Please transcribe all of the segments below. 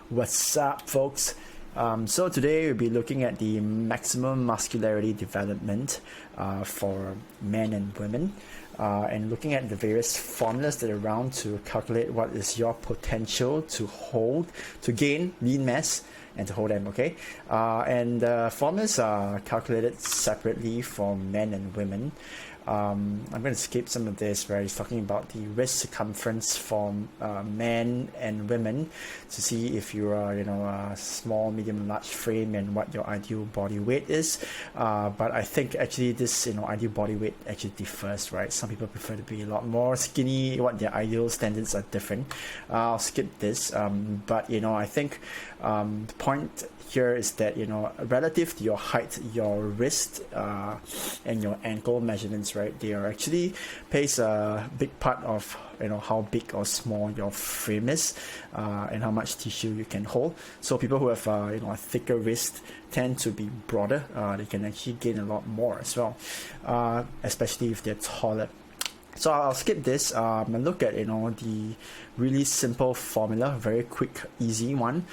What's up, folks? So today we'll be looking at the maximum muscularity development for men and women, and looking at the various formulas that are around to calculate what is your potential to gain lean mass and to hold them, okay? And the formulas are calculated separately for men and women. I'm going to skip some of this where he's talking about the wrist circumference for men and women to see if you are, a small, medium, large frame and what your ideal body weight is. But I think actually this, ideal body weight actually differs, right? Some people prefer to be a lot more skinny. What their ideal standards are different. I'll skip this. But I think the point here is that relative to your height, your wrist and your ankle measurements, right, they are actually plays a big part of how big or small your frame is and how much tissue you can hold. So people who have a thicker wrist tend to be broader. They can actually gain a lot more as well, especially if they're taller. So I'll skip this and look at the really simple formula, very quick, easy one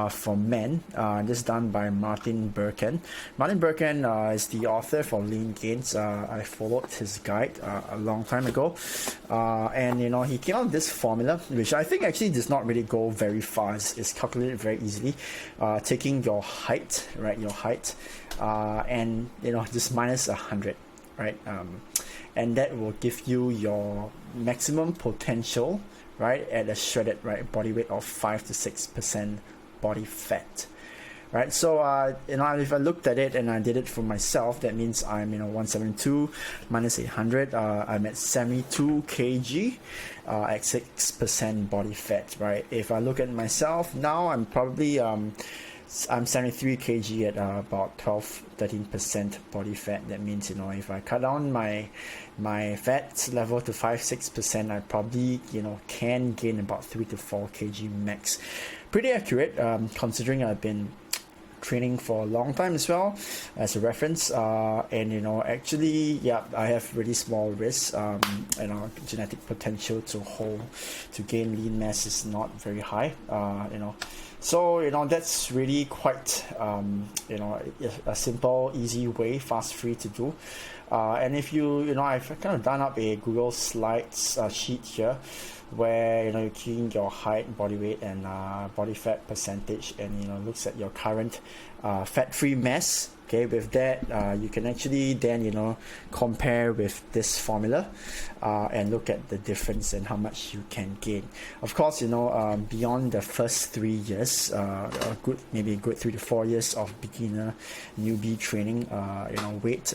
for men. This done by Martin Berken. Martin Berken is the author for Lean Gains. I followed his guide a long time ago, and he came out with this formula, which I think actually does not really go very far. It's calculated very easily, taking your height, right, and just minus 100, right. And that will give you your maximum potential, right, at a shredded, right, body weight of 5 to 6% body fat, right? So if I looked at it and I did it for myself, that means I'm 172 minus 800. I'm at 72 kg at 6% body fat, right? If I look at myself now, I'm probably I'm 73 kg at about 12-13% body fat. That means if I cut down my fat level to 5-6%, I probably can gain about 3 to 4 kg max. Pretty accurate, considering I've been training for a long time as well, as a reference. And actually, yeah, I have really small wrists. Genetic potential to gain lean mass is not very high. So that's really quite a simple, easy way, fast, free to do. And if I've kind of done up a Google Slides sheet here, where you key in your height, body weight, and body fat percentage, and looks at your current fat-free mass. Okay, with that, you can actually then compare with this formula and look at the difference and how much you can gain. Of course, beyond the first 3 years, maybe a good 3 to 4 years of beginner newbie training, weight.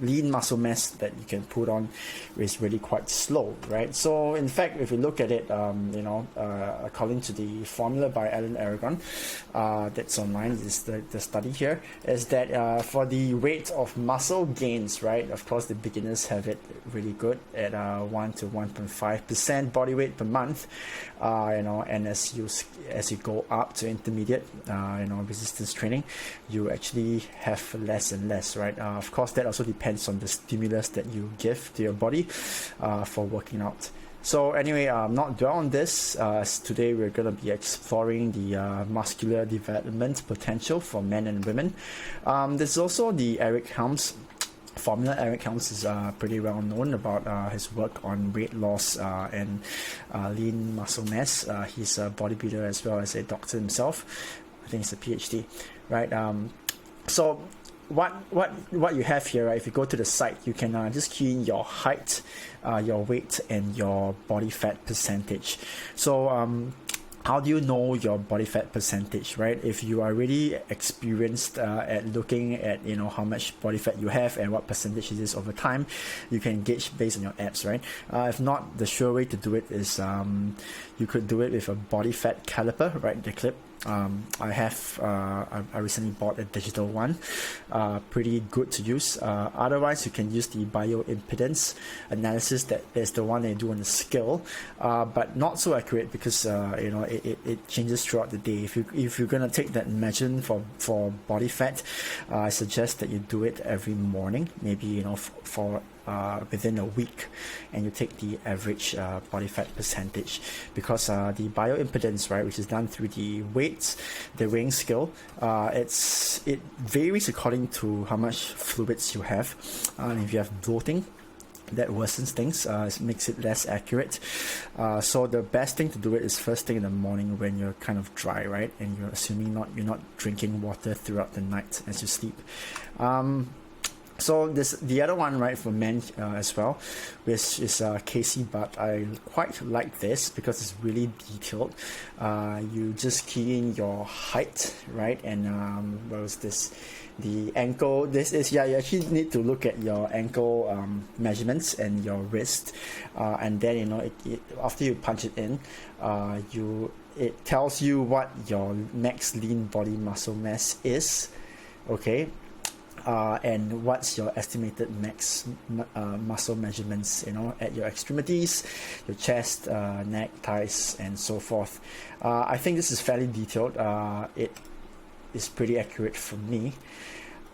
Lean muscle mass that you can put on is really quite slow, right? So in fact, if you look at it, according to the formula by Alan Aragon, that's online, is the study here, is that for the rate of muscle gains, right, of course the beginners have it really good at 1 to 1.5% body weight per month, and as you go up to intermediate, resistance training, you actually have less and less, right? Of course, that also depends on the stimulus that you give to your body for working out. So anyway, not dwell on this. Today we're going to be exploring the muscular development potential for men and women. There's also the Eric Helms formula. Eric Helms is pretty well known about his work on weight loss and lean muscle mass. He's a bodybuilder as well as a doctor himself. I think it's a PhD, right? So what you have here, right, if you go to the site, you can just key in your height, your weight, and your body fat percentage. So how do you know your body fat percentage, right? If you are really experienced at looking at how much body fat you have and what percentage it is over time, you can gauge based on your abs, right? If not, the sure way to do it is you could do it with a body fat caliper, right? The clip. I recently bought a digital one, pretty good to use. Otherwise, you can use the bioimpedance analysis. That is the one they do on the scale, but not so accurate because it changes throughout the day. If you're gonna take that measurement for body fat, I suggest that you do it every morning. Maybe for within a week, and you take the average body fat percentage, because the bioimpedance, right, which is done through the weights, the weighing scale, it varies according to how much fluids you have. If you have bloating, that worsens things, it makes it less accurate. So the best thing to do it is first thing in the morning when you're kind of dry, right, and you're assuming you're not drinking water throughout the night as you sleep. So the other one, right, for men as well, which is Casey, but I quite like this because it's really detailed. You just key in your height, right, and what was this? The ankle. This is, yeah, you actually need to look at your ankle measurements and your wrist, and then, you know, after you punch it in, it tells you what your max lean body muscle mass is, okay. And what's your estimated max muscle measurements, you know, at your extremities, your chest, neck, thighs, and so forth. I think this is fairly detailed. It is pretty accurate for me,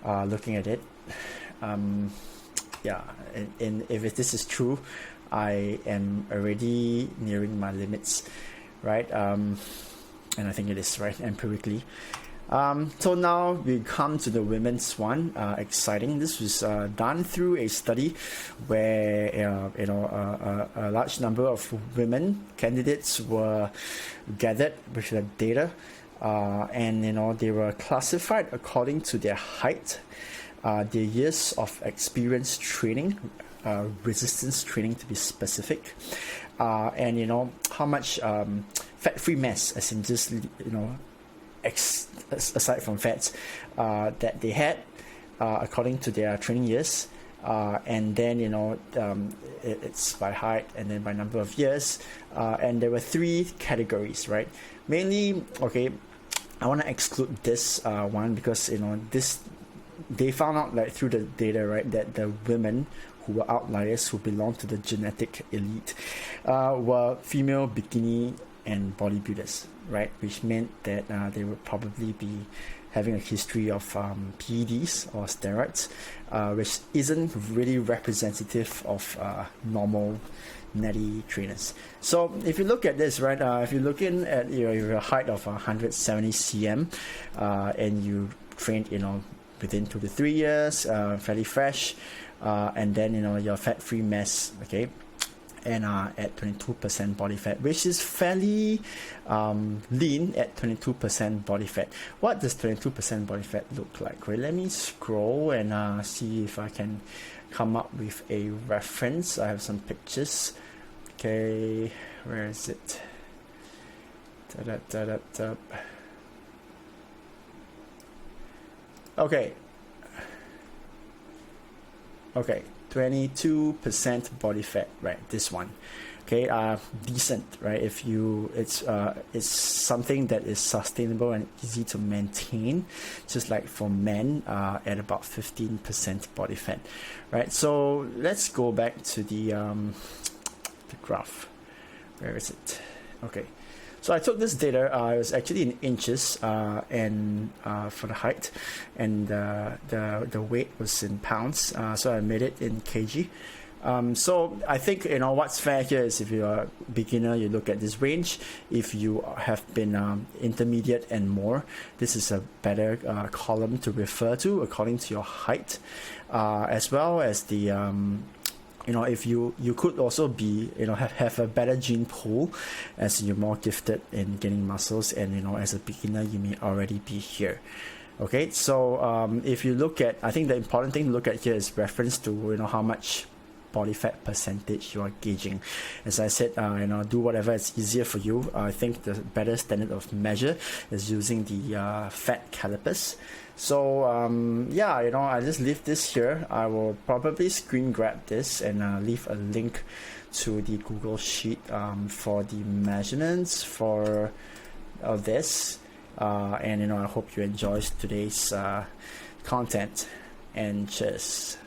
looking at it. Yeah, and if this is true, I am already nearing my limits, right? And I think it is, right, empirically. So now we come to the women's one. Exciting. This was done through a study where a large number of women candidates were gathered with the data, and they were classified according to their height, their years of experience training, resistance training to be specific, and how much fat-free mass, as in just aside from fats, that they had according to their training years, and then it's by height and then by number of years, and there were 3 categories, right? Mainly, okay, I want to exclude this one because they found out, like, through the data, right, that the women who were outliers, who belonged to the genetic elite, were female bikini and bodybuilders, right, which meant that they would probably be having a history of PEDs or steroids, which isn't really representative of normal natty trainers. So if you look at this, right, if you're looking at your height of 170 cm, and you trained within 2 to 3 years, fairly fresh, and then your fat-free mass, okay, and at 22% body fat, which is fairly lean at 22% body fat. What does 22% body fat look like? Right, let me scroll and see if I can come up with a reference. I have some pictures. Okay, where is it? Okay, 22% body fat, right? This one, okay, decent, right? It's something that is sustainable and easy to maintain, just like for men, at about 15% body fat, right? So let's go back to the graph. Where is it? Okay. So I took this data, it was actually in inches, and for the height, and the weight was in pounds, so I made it in kg. So I think what's fair here is, if you're a beginner, you look at this range. If you have been intermediate and more, this is a better column to refer to according to your height, as well as the if you could also be have a better gene pool, as you're more gifted in gaining muscles, and as a beginner you may already be here. Okay, so if you look at, I think the important thing to look at here is reference to how much body fat percentage you are gauging. As I said, do whatever is easier for you. I think the better standard of measure is using the fat calipers. So I just leave this here. I will probably screen grab this and leave a link to the Google Sheet for the measurements for this. And I hope you enjoyed today's content, and cheers.